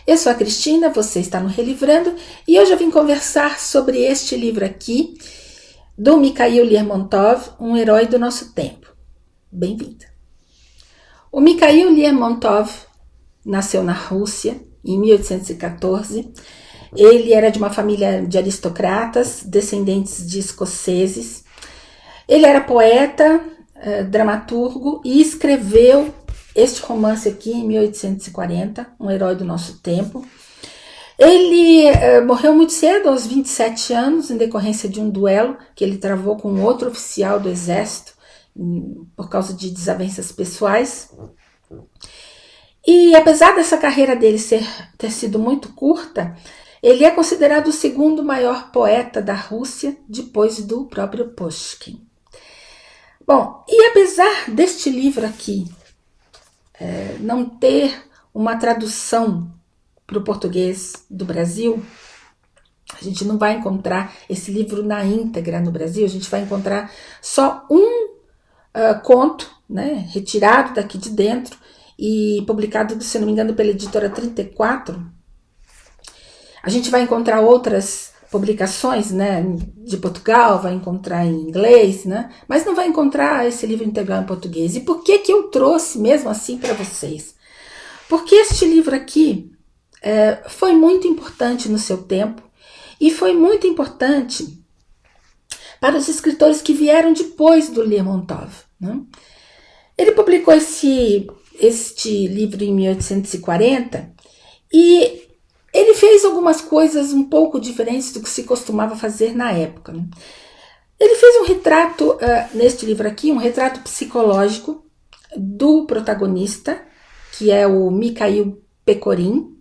Eu sou a Cristina, você está no Relivrando e hoje eu vim conversar sobre este livro aqui, do Mikhail Lermontov, Um Herói do Nosso Tempo. Bem-vinda! O Mikhail Lermontov nasceu na Rússia em 1814. Ele era de uma família de aristocratas, descendentes de escoceses. Ele era poeta, dramaturgo e escreveu este romance aqui em 1840, Um Herói do Nosso Tempo. Ele morreu muito cedo, aos 27 anos, em decorrência de um duelo que ele travou com outro oficial do exército, por causa de desavenças pessoais. E apesar dessa carreira dele ter sido muito curta, ele é considerado o segundo maior poeta da Rússia, depois do próprio Pushkin. Bom, e apesar deste livro aqui não ter uma tradução para o português do Brasil, a gente não vai encontrar esse livro na íntegra no Brasil, a gente vai encontrar só um conto, né, retirado daqui de dentro e publicado, se não me engano, pela editora 34. A gente vai encontrar outras publicações, né, de Portugal, vai encontrar em inglês, né, mas não vai encontrar esse livro integral em português. E por que eu trouxe mesmo assim para vocês? Porque este livro aqui foi muito importante no seu tempo e foi muito importante para os escritores que vieram depois do Lermontov, né? Ele publicou este livro em 1840 e ele fez algumas coisas um pouco diferentes do que se costumava fazer na época, né? Ele fez um retrato, neste livro aqui, um retrato psicológico do protagonista, que é o Mikhail Pechorin,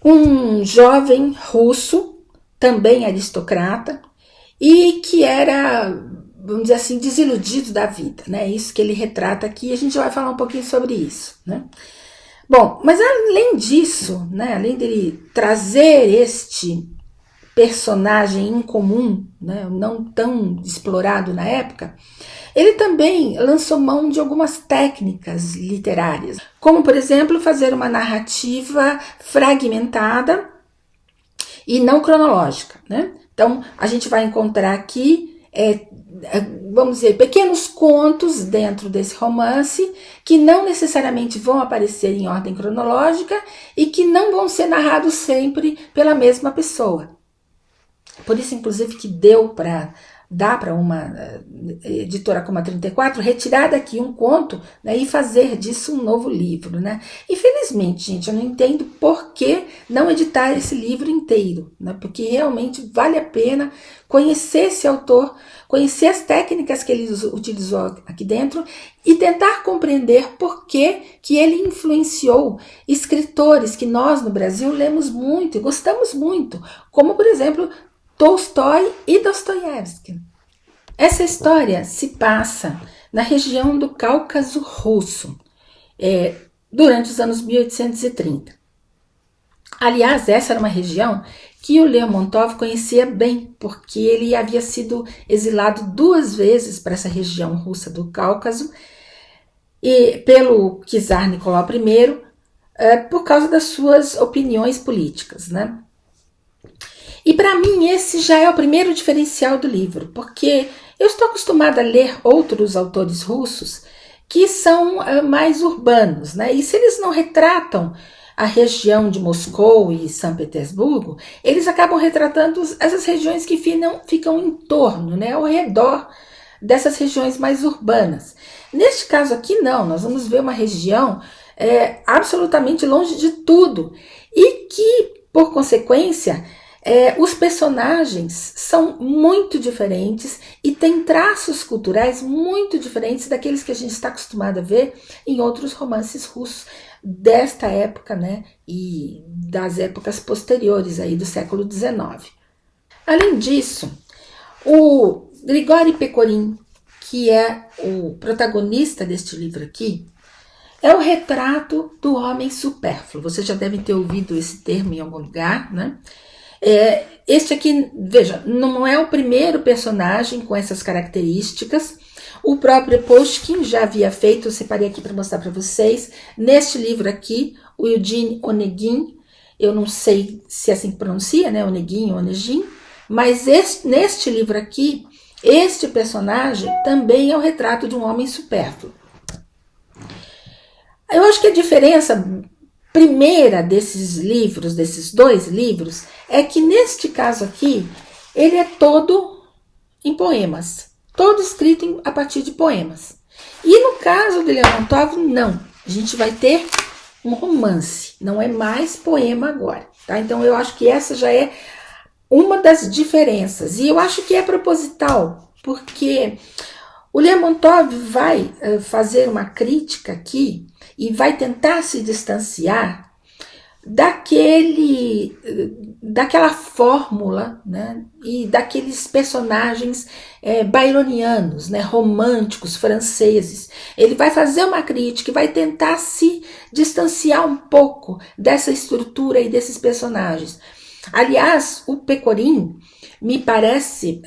um jovem russo, também aristocrata, e que era, vamos dizer assim, desiludido da vida, né? Isso que ele retrata aqui, a gente vai falar um pouquinho sobre isso, né? Bom, mas além disso, né, além dele trazer este personagem incomum, né, não tão explorado na época, ele também lançou mão de algumas técnicas literárias, como, por exemplo, fazer uma narrativa fragmentada e não cronológica, né? Então, a gente vai encontrar aqui vamos dizer, pequenos contos dentro desse romance que não necessariamente vão aparecer em ordem cronológica e que não vão ser narrados sempre pela mesma pessoa. Por isso, inclusive, que dá para uma editora como a 34 retirar daqui um conto, né, e fazer disso um novo livro, né? Infelizmente, gente, eu não entendo por que não editar esse livro inteiro, né? Porque realmente vale a pena conhecer esse autor, conhecer as técnicas que ele utilizou aqui dentro e tentar compreender por que ele influenciou escritores que nós no Brasil lemos muito e gostamos muito, como, por exemplo, Tolstói e Dostoiévski. Essa história se passa na região do Cáucaso russo, durante os anos 1830. Aliás, essa era uma região que o Lermontov conhecia bem, porque ele havia sido exilado 2 vezes para essa região russa do Cáucaso e pelo czar Nicolau I, por causa das suas opiniões políticas, né? E para mim esse já é o primeiro diferencial do livro, porque eu estou acostumada a ler outros autores russos que são mais urbanos, né? E se eles não retratam a região de Moscou e São Petersburgo, eles acabam retratando essas regiões que ficam em torno, né? Ao redor dessas regiões mais urbanas. Neste caso aqui não, nós vamos ver uma região absolutamente longe de tudo e que, por consequência, os personagens são muito diferentes e têm traços culturais muito diferentes daqueles que a gente está acostumado a ver em outros romances russos desta época, né, e das épocas posteriores aí do século XIX. Além disso, o Grigori Pechorin, que é o protagonista deste livro aqui, é o retrato do homem supérfluo. Você já deve ter ouvido esse termo em algum lugar, né? Este aqui, veja, não é o primeiro personagem com essas características. O próprio Pushkin já havia feito, eu separei aqui para mostrar para vocês, neste livro aqui, o Eugene Onegin. Eu não sei se é assim que pronuncia, né? Onegin, Onegin. Mas neste livro aqui, este personagem também é o retrato de um homem supérfluo. Eu acho que a diferença primeira desses livros, desses dois livros, é que neste caso aqui, ele é todo em poemas. Todo escrito a partir de poemas. E no caso de Lermontov, não. A gente vai ter um romance, não é mais poema agora. Tá? Então eu acho que essa já é uma das diferenças. E eu acho que é proposital, porque o Lermontov vai fazer uma crítica aqui e vai tentar se distanciar daquela fórmula, né, e daqueles personagens byronianos, né, românticos, franceses. Ele vai fazer uma crítica e vai tentar se distanciar um pouco dessa estrutura e desses personagens. Aliás, o Pecorin me parece,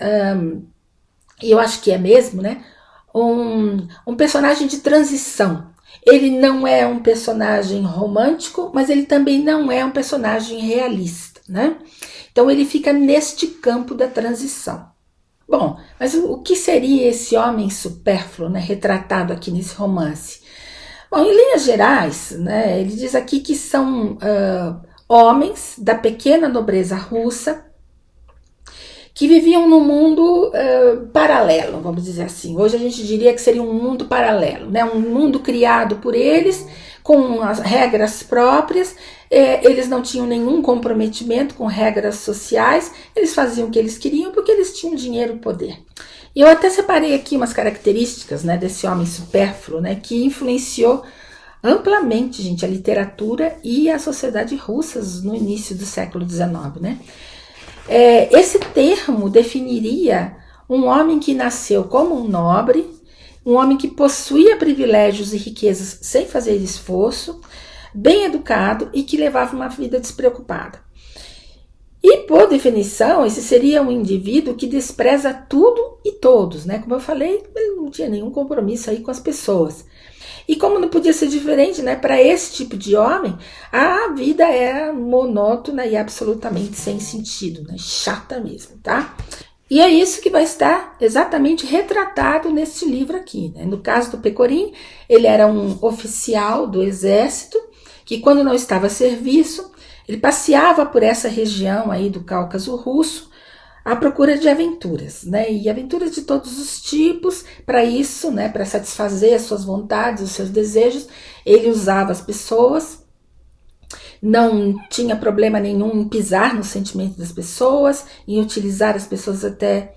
e eu acho que é mesmo, né, um personagem de transição. Ele não é um personagem romântico, mas ele também não é um personagem realista, né? Então ele fica neste campo da transição. Bom, mas o que seria esse homem supérfluo, né, retratado aqui nesse romance? Bom, em linhas gerais, né, ele diz aqui que são homens da pequena nobreza russa que viviam num mundo paralelo, vamos dizer assim. Hoje a gente diria que seria um mundo paralelo, né? Um mundo criado por eles, com as regras próprias. Eles não tinham nenhum comprometimento com regras sociais, eles faziam o que eles queriam porque eles tinham dinheiro e poder. E eu até separei aqui umas características, né, desse homem supérfluo, né, que influenciou amplamente, gente, a literatura e a sociedade russas no início do século XIX, né? Esse termo definiria um homem que nasceu como um nobre, um homem que possuía privilégios e riquezas sem fazer esforço, bem educado e que levava uma vida despreocupada. E, por definição, esse seria um indivíduo que despreza tudo e todos, né? Como eu falei, ele não tinha nenhum compromisso aí com as pessoas. E como não podia ser diferente, né, para esse tipo de homem, a vida era monótona e absolutamente sem sentido, né, chata mesmo, tá? E é isso que vai estar exatamente retratado nesse livro aqui, né? No caso do Pecorin, ele era um oficial do exército que, quando não estava a serviço, ele passeava por essa região aí do Cáucaso russo à procura de aventuras, né? E aventuras de todos os tipos. Para isso, né, para satisfazer as suas vontades, os seus desejos, ele usava as pessoas, não tinha problema nenhum em pisar no sentimento das pessoas, em utilizar as pessoas até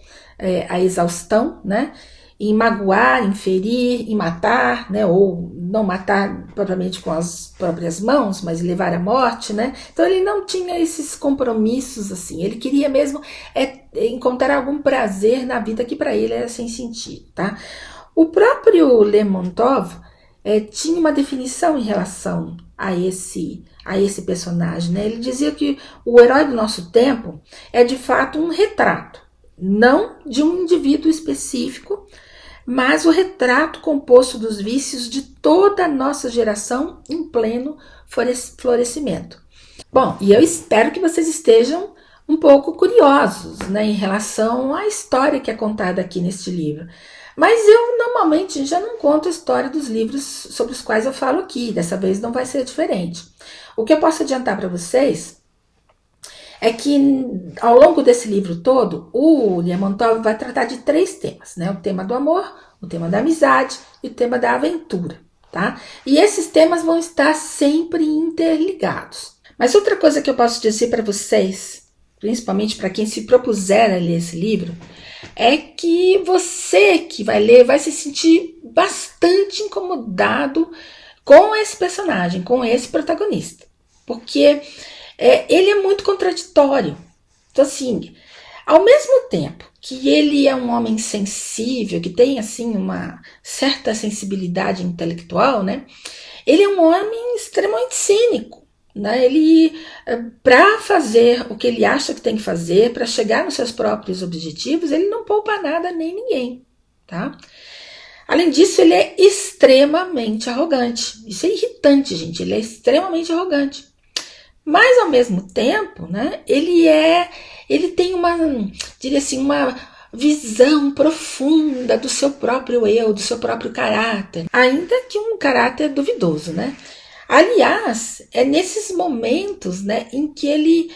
a exaustão, né? Em magoar, em ferir, em matar, né? Ou não matar propriamente com as próprias mãos, mas levar à morte, né? Então ele não tinha esses compromissos assim. Ele queria mesmo encontrar algum prazer na vida que para ele era sem sentido, tá? O próprio Lermontov tinha uma definição em relação a esse personagem, né? Ele dizia que o herói do nosso tempo é de fato um retrato, não de um indivíduo específico, mas o retrato composto dos vícios de toda a nossa geração em pleno florescimento. Bom, e eu espero que vocês estejam um pouco curiosos, né, em relação à história que é contada aqui neste livro. Mas eu normalmente já não conto a história dos livros sobre os quais eu falo aqui, dessa vez não vai ser diferente. O que eu posso adiantar para vocês é que ao longo desse livro todo, o Lermontov vai tratar de 3 temas, né? O tema do amor, o tema da amizade e o tema da aventura, tá? E esses temas vão estar sempre interligados. Mas outra coisa que eu posso dizer para vocês, principalmente para quem se propuser a ler esse livro, é que você que vai ler vai se sentir bastante incomodado com esse personagem, com esse protagonista. Porque ele é muito contraditório. Então, assim, ao mesmo tempo que ele é um homem sensível, que tem, assim, uma certa sensibilidade intelectual, né? Ele é um homem extremamente cínico, né? Ele, para fazer o que ele acha que tem que fazer, para chegar nos seus próprios objetivos, ele não poupa nada nem ninguém, tá? Além disso, ele é extremamente arrogante. Isso é irritante, gente. Ele é extremamente arrogante. Mas, ao mesmo tempo, né, ele tem diria assim, uma visão profunda do seu próprio eu, do seu próprio caráter. Ainda que um caráter duvidoso, né? Aliás, é nesses momentos, né, em que ele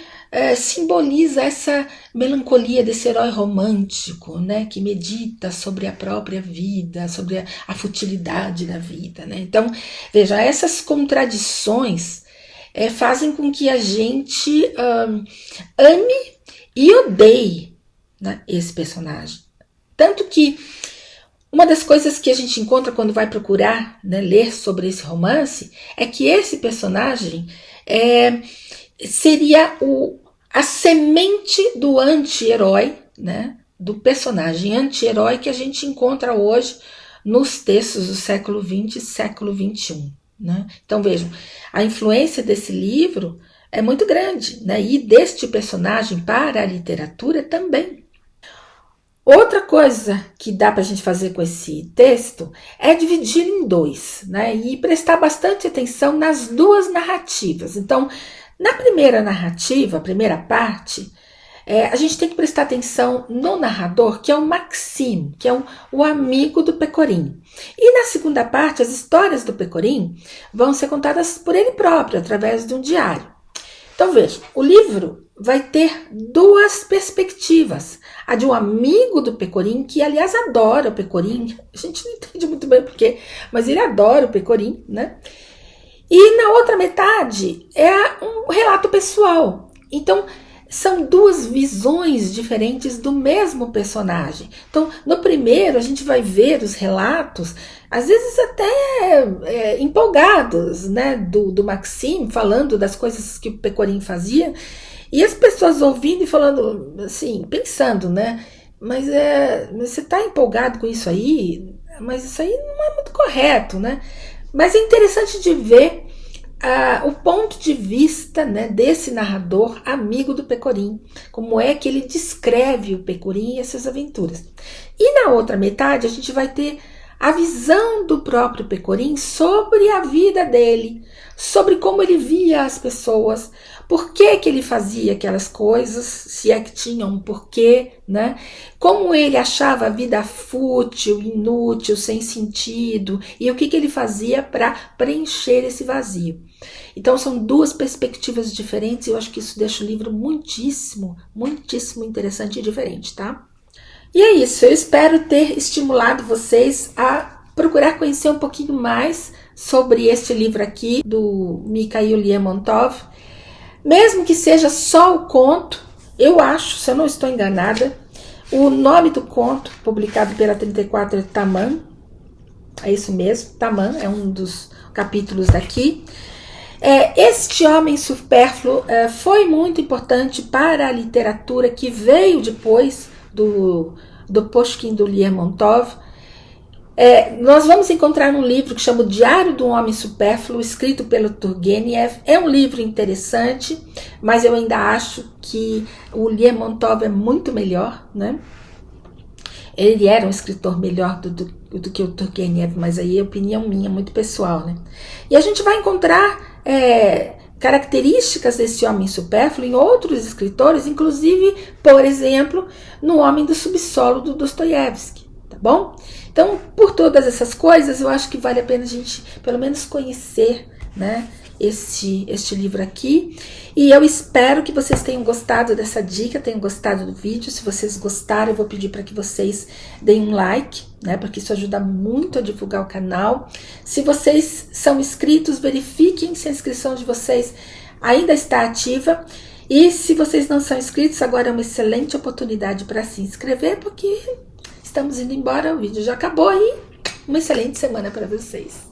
simboliza essa melancolia desse herói romântico, né, que medita sobre a própria vida, sobre a futilidade da vida, né? Então, veja, essas contradições fazem com que a gente ame e odeie, né, esse personagem. Tanto que uma das coisas que a gente encontra quando vai procurar, né, ler sobre esse romance é que esse personagem seria a semente do anti-herói, né, do personagem anti-herói que a gente encontra hoje nos textos do século XX e século XXI. Né? Então vejam, a influência desse livro é muito grande, né, e deste personagem para a literatura também. Outra coisa que dá para a gente fazer com esse texto é dividir em dois, né, e prestar bastante atenção nas duas narrativas. Então, na primeira narrativa, a primeira parte, a gente tem que prestar atenção no narrador, que é o Maxime, que é o amigo do Pecorin. E na segunda parte, as histórias do Pecorin vão ser contadas por ele próprio, através de um diário. Então veja, o livro vai ter duas perspectivas. A de um amigo do Pecorin, que aliás adora o Pecorin. A gente não entende muito bem porquê, mas ele adora o Pecorin, né? E na outra metade é um relato pessoal. Então, são duas visões diferentes do mesmo personagem. Então, no primeiro, a gente vai ver os relatos, às vezes até empolgados, né, do Maxime, falando das coisas que o Pecorin fazia, e as pessoas ouvindo e falando, assim, pensando, né, mas você está empolgado com isso aí? Mas isso aí não é muito correto, né? Mas é interessante de ver o ponto de vista, né, desse narrador amigo do Pecorin, como é que ele descreve o Pecorin e as suas aventuras. E na outra metade a gente vai ter a visão do próprio Pecorin sobre a vida dele, sobre como ele via as pessoas, por que ele fazia aquelas coisas, se é que tinha um porquê, né? Como ele achava a vida fútil, inútil, sem sentido, e o que ele fazia para preencher esse vazio. Então são duas perspectivas diferentes e eu acho que isso deixa o livro muitíssimo, muitíssimo interessante e diferente, tá? E é isso, eu espero ter estimulado vocês a procurar conhecer um pouquinho mais sobre este livro aqui, do Mikhail Lermontov. Mesmo que seja só o conto, eu acho, se eu não estou enganada, o nome do conto, publicado pela 34, é Taman. É isso mesmo, Taman, é um dos capítulos daqui. Este homem supérfluo foi muito importante para a literatura que veio depois do Pushkin, do Lermontov. Nós vamos encontrar um livro que chama O Diário do Homem Supérfluo, escrito pelo Turgenev. É um livro interessante, mas eu ainda acho que o Lermontov é muito melhor, né? Ele era um escritor melhor do que o Turgenev, mas aí é opinião minha, muito pessoal, né? E a gente vai encontrar características desse homem supérfluo em outros escritores, inclusive, por exemplo, no Homem do Subsolo, do Dostoiévski, tá bom? Então, por todas essas coisas, eu acho que vale a pena a gente, pelo menos, conhecer, né, este livro aqui. E eu espero que vocês tenham gostado dessa dica, tenham gostado do vídeo. Se vocês gostaram, eu vou pedir para que vocês deem um like, né, porque isso ajuda muito a divulgar o canal. Se vocês são inscritos, verifiquem se a inscrição de vocês ainda está ativa. E se vocês não são inscritos, agora é uma excelente oportunidade para se inscrever, porque estamos indo embora, o vídeo já acabou e uma excelente semana para vocês.